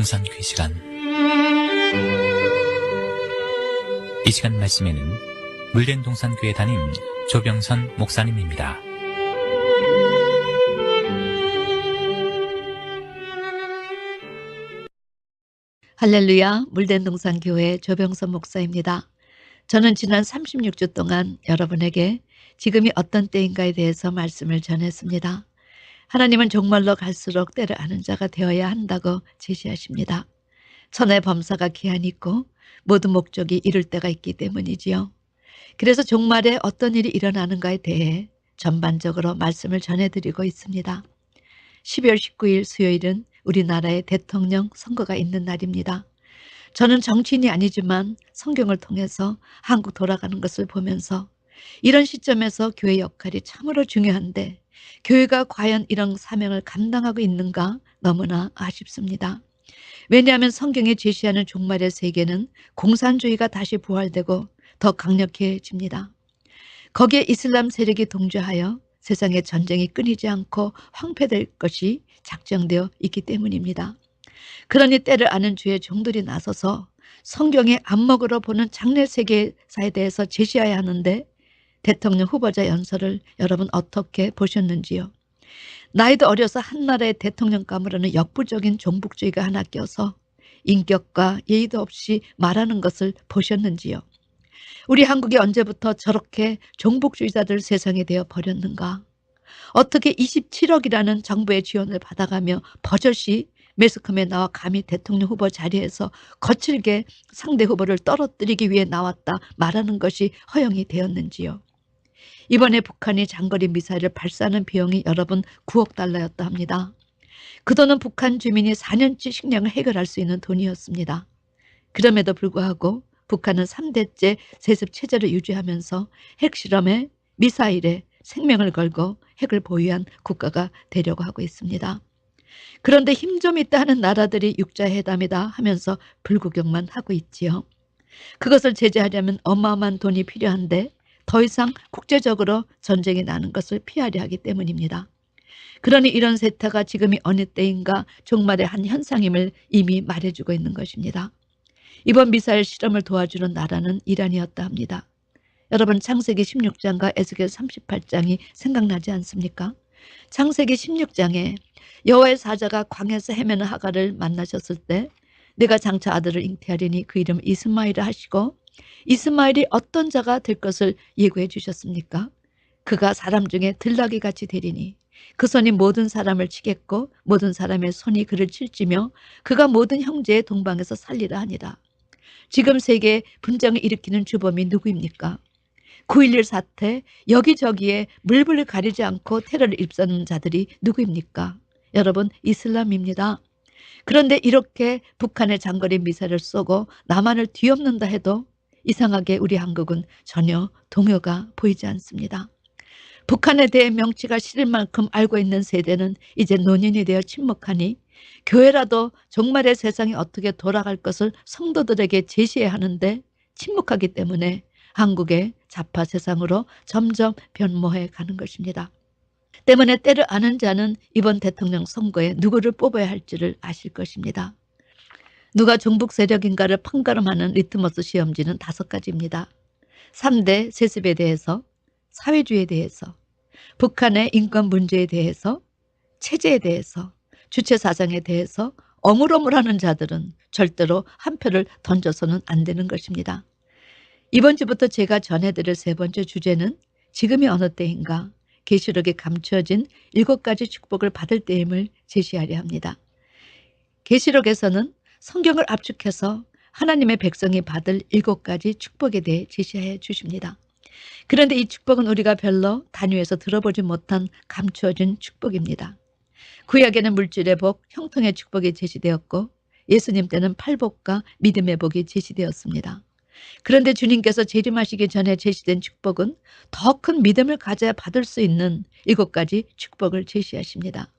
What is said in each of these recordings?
동산교회 시간. 이 시간 말씀에는 물된 동산교회 담임 조병선 목사님입니다. 할렐루야, 물된 동산교회 조병선 목사입니다. 저는 지난 36주 동안 여러분에게 지금이 어떤 때인가에 대해서 말씀을 전했습니다. 하나님은 정말로 갈수록 때를 아는 자가 되어야 한다고 제시하십니다. 천하의 범사가 기한이 있고 모든 목적이 이룰 때가 있기 때문이지요. 그래서 종말에 어떤 일이 일어나는가에 대해 전반적으로 말씀을 전해드리고 있습니다. 12월 19일 수요일은 우리나라의 대통령 선거가 있는 날입니다. 저는 정치인이 아니지만 성경을 통해서 한국 돌아가는 것을 보면서 이런 시점에서 교회 역할이 참으로 중요한데 교회가 과연 이런 사명을 감당하고 있는가 너무나 아쉽습니다. 왜냐하면 성경이 제시하는 종말의 세계는 공산주의가 다시 부활되고 더 강력해집니다. 거기에 이슬람 세력이 동조하여 세상의 전쟁이 끊이지 않고 황폐될 것이 작정되어 있기 때문입니다. 그러니 때를 아는 주의 종들이 나서서 성경의 안목으로 보는 장래 세계사에 대해서 제시해야 하는데 대통령 후보자 연설을 여러분 어떻게 보셨는지요? 나이도 어려서 한 나라의 대통령감으로는 역부족인 종북주의가 하나 껴서 인격과 예의도 없이 말하는 것을 보셨는지요? 우리 한국이 언제부터 저렇게 종북주의자들 세상이 되어 버렸는가? 어떻게 27억이라는 정부의 지원을 받아가며 버젓이 매스컴에 나와 감히 대통령 후보 자리에서 거칠게 상대 후보를 떨어뜨리기 위해 나왔다 말하는 것이 허용이 되었는지요? 이번에 북한이 장거리 미사일을 발사하는 비용이 여러분 9억 달러였다 합니다. 그 돈은 북한 주민이 4년치 식량을 해결할 수 있는 돈이었습니다. 그럼에도 불구하고 북한은 3대째 세습 체제를 유지하면서 핵실험에 미사일에 생명을 걸고 핵을 보유한 국가가 되려고 하고 있습니다. 그런데 힘 좀 있다 하는 나라들이 육자회담이다 하면서 불구경만 하고 있지요. 그것을 제재하려면 어마어마한 돈이 필요한데 더 이상 국제적으로 전쟁이 나는 것을 피하려 하기 때문입니다. 그러니 이런 세태가 지금이 어느 때인가 종말의 한 현상임을 이미 말해주고 있는 것입니다. 이번 미사일 실험을 도와주는 나라는 이란이었다 합니다. 여러분 창세기 16장과 에스겔 38장이 생각나지 않습니까? 창세기 16장에 여호와의 사자가 광야에서 헤매는 하갈을 만나셨을 때 내가 장차 아들을 잉태하리니 그 이름을 이스마엘이라 하시고 이스마엘이 어떤 자가 될 것을 예고해 주셨습니까? 그가 사람 중에 들나귀 같이 되리니 그 손이 모든 사람을 치겠고 모든 사람의 손이 그를 칠지며 그가 모든 형제의 동방에서 살리라 하니라. 지금 세계에 분쟁을 일으키는 주범이 누구입니까? 9.11 사태 여기저기에 물불을 가리지 않고 테러를 일삼는 자들이 누구입니까? 여러분 이슬람입니다. 그런데 이렇게 북한의 장거리 미사일을 쏘고 남한을 뒤엎는다 해도 이상하게 우리 한국은 전혀 동요가 보이지 않습니다. 북한에 대해 명치가 시릴 만큼 알고 있는 세대는 이제 노년이 되어 침묵하니 교회라도 종말의 세상이 어떻게 돌아갈 것을 성도들에게 제시해야 하는데 침묵하기 때문에 한국의 좌파 세상으로 점점 변모해 가는 것입니다. 때문에 때를 아는 자는 이번 대통령 선거에 누구를 뽑아야 할지를 아실 것입니다. 누가 종북 세력인가를 판가름하는 리트머스 시험지는 5가지입니다. 3대 세습에 대해서, 사회주의에 대해서, 북한의 인권 문제에 대해서, 체제에 대해서, 주체 사상에 대해서 어물어물하는 자들은 절대로 한 표를 던져서는 안 되는 것입니다. 이번 주부터 제가 전해드릴 3번째 주제는 지금이 어느 때인가 계시록에 감추어진 7가지 축복을 받을 때임을 제시하려 합니다. 계시록에서는 성경을 압축해서 하나님의 백성이 받을 7가지 축복에 대해 제시해 주십니다. 그런데 이 축복은 우리가 별로 단위에서 들어보지 못한 감추어진 축복입니다. 구약에는 물질의 복, 형통의 축복이 제시되었고 예수님 때는 팔복과 믿음의 복이 제시되었습니다. 그런데 주님께서 재림하시기 전에 제시된 축복은 더 큰 믿음을 가져야 받을 수 있는 7가지 축복을 제시하십니다.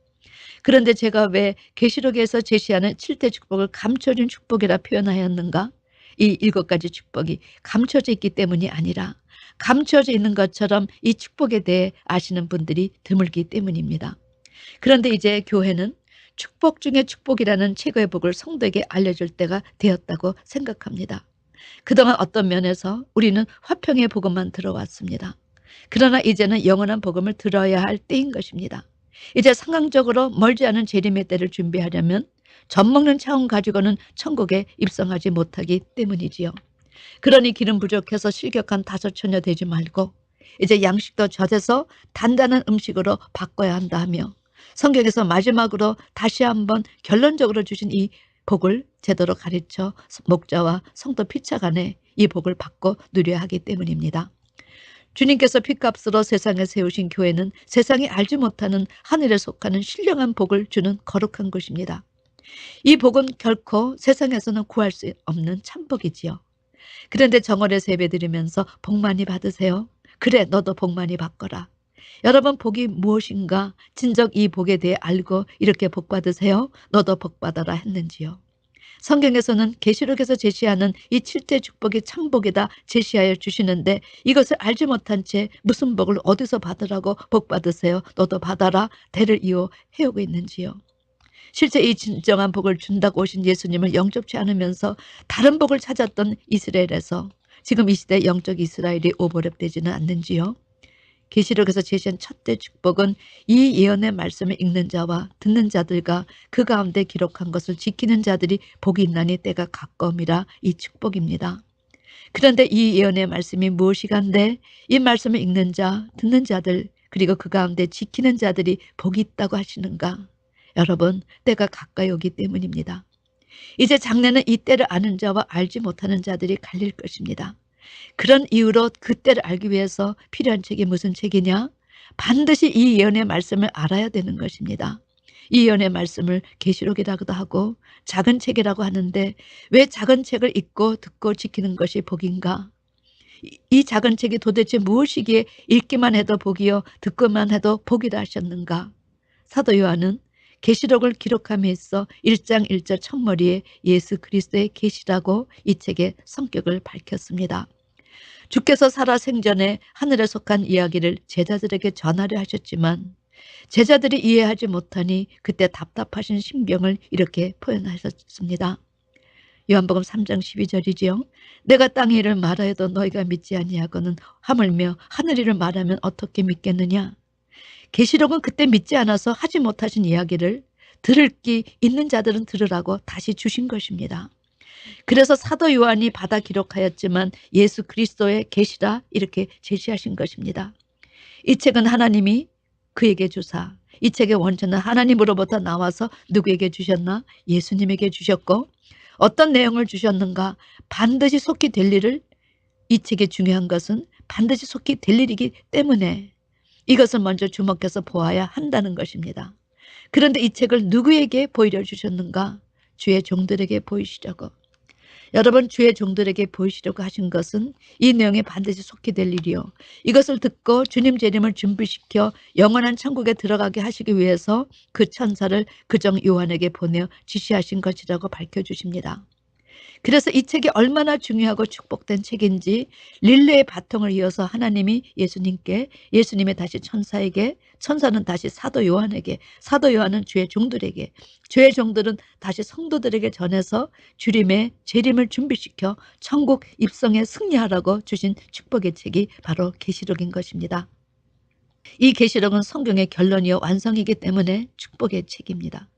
그런데 제가 왜 계시록에서 제시하는 7대 축복을 감춰진 축복이라 표현하였는가? 이 7가지 축복이 감춰져 있기 때문이 아니라 감춰져 있는 것처럼 이 축복에 대해 아시는 분들이 드물기 때문입니다. 그런데 이제 교회는 축복 중에 축복이라는 최고의 복을 성도에게 알려줄 때가 되었다고 생각합니다. 그동안 어떤 면에서 우리는 화평의 복음만 들어왔습니다. 그러나 이제는 영원한 복음을 들어야 할 때인 것입니다. 이제 상황적으로 멀지 않은 재림의 때를 준비하려면 젖먹는 차원 가지고는 천국에 입성하지 못하기 때문이지요. 그러니 기름 부족해서 실격한 다섯 처녀 되지 말고 이제 양식도 젖에서 단단한 음식으로 바꿔야 한다 하며 성경에서 마지막으로 다시 한번 결론적으로 주신 이 복을 제대로 가르쳐 목자와 성도 피차 간에 이 복을 받고 누려야 하기 때문입니다. 주님께서 핏값으로 세상에 세우신 교회는 세상이 알지 못하는 하늘에 속하는 신령한 복을 주는 거룩한 것입니다. 이 복은 결코 세상에서는 구할 수 없는 참복이지요. 그런데 정월에 예배드리면서 복 많이 받으세요. 그래 너도 복 많이 받거라. 여러분 복이 무엇인가 진정 이 복에 대해 알고 이렇게 복 받으세요. 너도 복 받아라 했는지요. 성경에서는 계시록에서 제시하는 이 7대 축복이 참복이다 제시하여 주시는데 이것을 알지 못한 채 무슨 복을 어디서 받으라고 복 받으세요. 너도 받아라 대를 이어 해오고 있는지요. 실제 이 진정한 복을 준다고 오신 예수님을 영접치 않으면서 다른 복을 찾았던 이스라엘에서 지금 이 시대 영적 이스라엘이 오버랩되지는 않는지요. 계시록에서 제시한 첫째 축복은 이 예언의 말씀을 읽는 자와 듣는 자들과 그 가운데 기록한 것을 지키는 자들이 복이 있나니 때가 가까움이라 이 축복입니다. 그런데 이 예언의 말씀이 무엇이간데 이 말씀을 읽는 자, 듣는 자들 그리고 그 가운데 지키는 자들이 복이 있다고 하시는가? 여러분 때가 가까이 오기 때문입니다. 이제 장래는 이 때를 아는 자와 알지 못하는 자들이 갈릴 것입니다. 그런 이유로 그 때를 알기 위해서 필요한 책이 무슨 책이냐? 반드시 이 예언의 말씀을 알아야 되는 것입니다. 이 예언의 말씀을 계시록이라고도 하고 작은 책이라고 하는데 왜 작은 책을 읽고 듣고 지키는 것이 복인가? 이 작은 책이 도대체 무엇이기에 읽기만 해도 복이요 듣고만 해도 복이라 하셨는가? 사도 요한은 계시록을 기록함에 있어 1장 1절 첫머리에 예수 그리스도의 계시라고 이 책의 성격을 밝혔습니다. 주께서 살아 생전에 하늘에 속한 이야기를 제자들에게 전하려 하셨지만 제자들이 이해하지 못하니 그때 답답하신 심경을 이렇게 표현하셨습니다. 요한복음 3장 12절이지요. 내가 땅의 일을 말하여도 너희가 믿지 아니하거는 하물며 하늘 일을 말하면 어떻게 믿겠느냐. 계시록은 그때 믿지 않아서 하지 못하신 이야기를 들을 기 있는 자들은 들으라고 다시 주신 것입니다. 그래서 사도 요한이 받아 기록하였지만 예수 그리스도의 계시라 이렇게 제시하신 것입니다. 이 책은 하나님이 그에게 주사 이 책의 원천은 하나님으로부터 나와서 누구에게 주셨나? 예수님에게 주셨고 어떤 내용을 주셨는가? 반드시 속히 될 일을 이 책이 중요한 것은 반드시 속히 될 일이기 때문에 이것을 먼저 주목해서 보아야 한다는 것입니다. 그런데 이 책을 누구에게 보이려 주셨는가? 주의 종들에게 보이시려고. 여러분 주의 종들에게 보이시려고 하신 것은 이 내용에 반드시 속히 될 일이요. 이것을 듣고 주님 재림을 준비시켜 영원한 천국에 들어가게 하시기 위해서 그 천사를 그정 요한에게 보내어 지시하신 것이라고 밝혀주십니다. 그래서 이 책이 얼마나 중요하고 축복된 책인지 릴레의 바통을 이어서 하나님이 예수님께, 예수님의 다시 천사에게, 천사는 다시 사도 요한에게, 사도 요한은 주의 종들에게, 주의 종들은 다시 성도들에게 전해서 주님의 재림을 준비시켜 천국 입성에 승리하라고 주신 축복의 책이 바로 계시록인 것입니다. 이 계시록은 성경의 결론이요 완성이기 때문에 축복의 책입니다.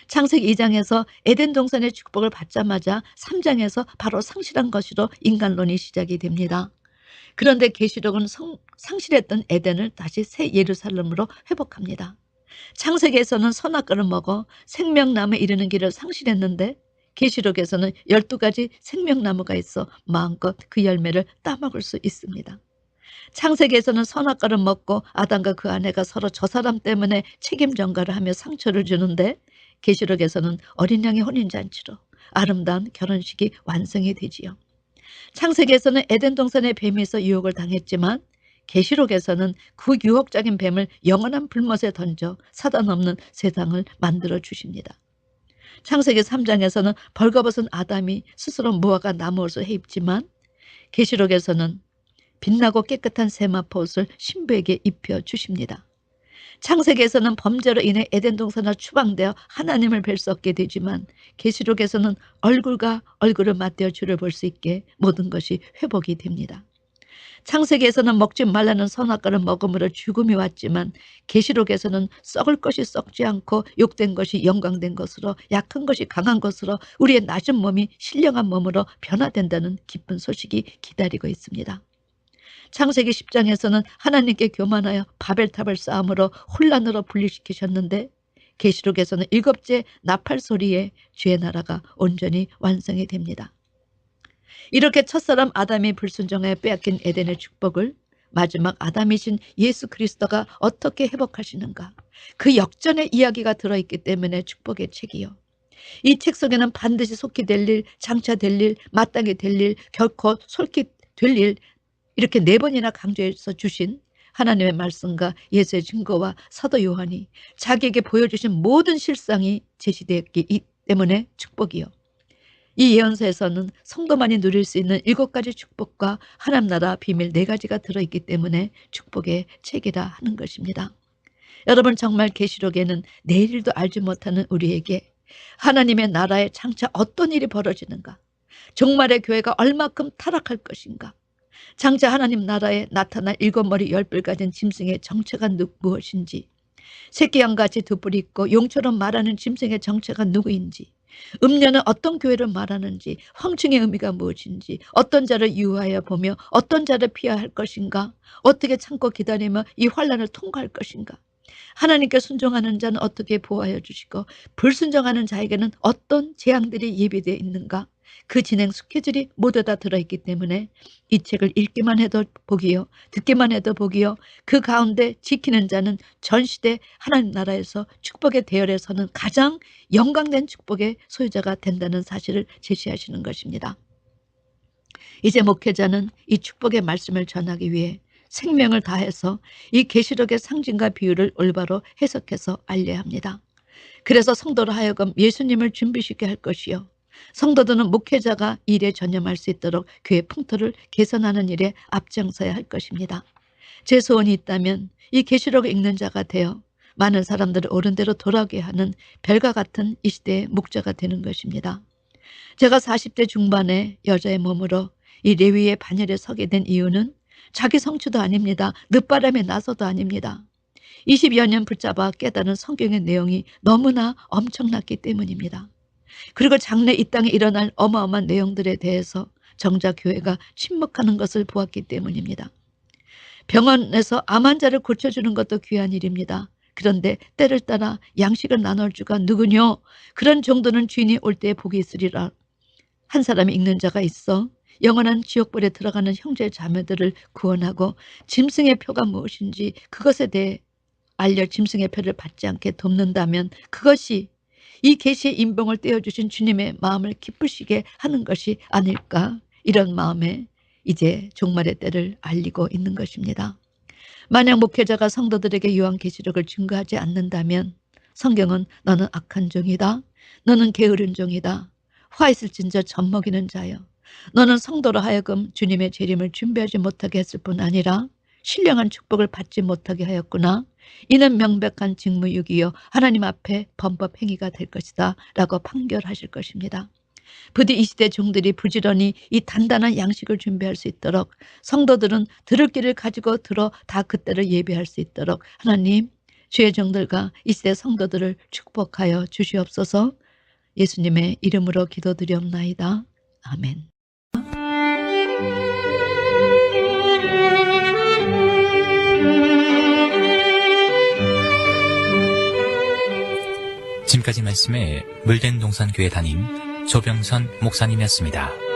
창세기 2장에서 에덴 동산의 축복을 받자마자 3장에서 바로 상실한 것으로 인간론이 시작이 됩니다. 그런데 계시록은 상실했던 에덴을 다시 새 예루살렘으로 회복합니다. 창세기에서는 선악과를 먹어 생명나무에 이르는 길을 상실했는데 계시록에서는 12가지 생명나무가 있어 마음껏 그 열매를 따먹을 수 있습니다. 창세기에서는 선악과를 먹고 아담과 그 아내가 서로 저 사람 때문에 책임 전가를 하며 상처를 주는데 계시록에서는 어린 양의 혼인잔치로 아름다운 결혼식이 완성이 되지요. 창세기에서는 에덴 동산의 뱀에서 유혹을 당했지만 계시록에서는 그 유혹적인 뱀을 영원한 불못에 던져 사단 없는 세상을 만들어 주십니다. 창세기 3장에서는 벌거벗은 아담이 스스로 무화과 나무옷을 해입지만 계시록에서는 빛나고 깨끗한 세마포 옷을 신부에게 입혀 주십니다. 창세기에서는 범죄로 인해 에덴 동산을 추방되어 하나님을 뵐 수 없게 되지만 계시록에서는 얼굴과 얼굴을 맞대어 주를 볼 수 있게 모든 것이 회복이 됩니다. 창세기에서는 먹지 말라는 선악과를 먹음으로 죽음이 왔지만 계시록에서는 썩을 것이 썩지 않고 욕된 것이 영광된 것으로 약한 것이 강한 것으로 우리의 낮은 몸이 신령한 몸으로 변화된다는 기쁜 소식이 기다리고 있습니다. 창세기 10장에서는 하나님께 교만하여 바벨탑을 쌓음으로 혼란으로 분리시키셨는데 계시록에서는 7째 나팔 소리에 주의 나라가 온전히 완성이 됩니다. 이렇게 첫사람 아담이 불순종하여 빼앗긴 에덴의 축복을 마지막 아담이신 예수 그리스도가 어떻게 회복하시는가, 그 역전의 이야기가 들어있기 때문에 축복의 책이요, 이 책 속에는 반드시 속히 될 일, 장차 될 일, 마땅히 될 일, 결코 솔깃 될 일, 이렇게 4번이나 강조해서 주신 하나님의 말씀과 예수의 증거와 사도 요한이 자기에게 보여주신 모든 실상이 제시되었기 때문에 축복이요, 이 예언서에서는 성도만이 누릴 수 있는 7가지 축복과 하나님 나라 비밀 4가지가 들어있기 때문에 축복의 책이라 하는 것입니다. 여러분, 정말 계시록에는 내일도 알지 못하는 우리에게 하나님의 나라에 장차 어떤 일이 벌어지는가, 종말의 교회가 얼마큼 타락할 것인가, 장차 하나님 나라에 나타날 7머리 10뿔 가진 짐승의 정체가 무엇인지, 새끼양같이 2뿔이 있고 용처럼 말하는 짐승의 정체가 누구인지, 음녀는 어떤 교회를 말하는지, 황충의 의미가 무엇인지, 어떤 자를 유하여 보며 어떤 자를 피해야 할 것인가, 어떻게 참고 기다리며 이 환난을 통과할 것인가, 하나님께 순종하는 자는 어떻게 보호하여 주시고 불순종하는 자에게는 어떤 재앙들이 예비되어 있는가, 그 진행 스케줄이 모두 다 들어있기 때문에 이 책을 읽기만 해도 복이요, 듣기만 해도 복이요, 그 가운데 지키는 자는 전시대 하나님 나라에서 축복의 대열에 서는 가장 영광된 축복의 소유자가 된다는 사실을 제시하시는 것입니다. 이제 목회자는 이 축복의 말씀을 전하기 위해 생명을 다해서 이 계시록의 상징과 비유를 올바로 해석해서 알려야 합니다. 그래서 성도로 하여금 예수님을 준비시켜야 할 것이요, 성도들은 목회자가 일에 전념할 수 있도록 교회 풍토를 개선하는 일에 앞장서야 할 것입니다. 제 소원이 있다면 이 계시록을 읽는 자가 되어 많은 사람들을 옳은 대로 돌아오게 하는 별과 같은 이 시대의 목자가 되는 것입니다. 제가 40대 중반의 여자의 몸으로 이 레위의 반열에 서게 된 이유는 자기 성취도 아닙니다. 늦바람에 나서도 아닙니다. 20여 년 붙잡아 깨달은 성경의 내용이 너무나 엄청났기 때문입니다. 그리고 장래 이 땅에 일어날 어마어마한 내용들에 대해서 정작 교회가 침묵하는 것을 보았기 때문입니다. 병원에서 암 환자를 고쳐주는 것도 귀한 일입니다. 그런데 때를 따라 양식을 나눌 주가 누구뇨? 그런 정도는 주인이 올 때에 복이 있으리라. 한 사람이 읽는 자가 있어 영원한 지옥불에 들어가는 형제 자매들을 구원하고 짐승의 표가 무엇인지 그것에 대해 알려 짐승의 표를 받지 않게 돕는다면 그것이 이 계시의 인봉을 떼어주신 주님의 마음을 기쁘시게 하는 것이 아닐까, 이런 마음에 이제 종말의 때를 알리고 있는 것입니다. 만약 목회자가 성도들에게 요한계시록을 증거하지 않는다면 성경은 너는 악한 종이다, 너는 게으른 종이다, 화 있을진저 젖먹이는 자여, 너는 성도로 하여금 주님의 재림을 준비하지 못하게 했을 뿐 아니라 신령한 축복을 받지 못하게 하였구나, 이는 명백한 직무유기요 하나님 앞에 범법 행위가 될 것이다 라고 판결하실 것입니다. 부디 이 시대 종들이 부지런히 이 단단한 양식을 준비할 수 있도록, 성도들은 들을 길을 가지고 들어 다 그때를 예비할 수 있도록 하나님, 주의 종들과 이 시대 성도들을 축복하여 주시옵소서. 예수님의 이름으로 기도드리옵나이다. 아멘. 지금까지 말씀에 물된 동산교회 담임 조병선 목사님이었습니다.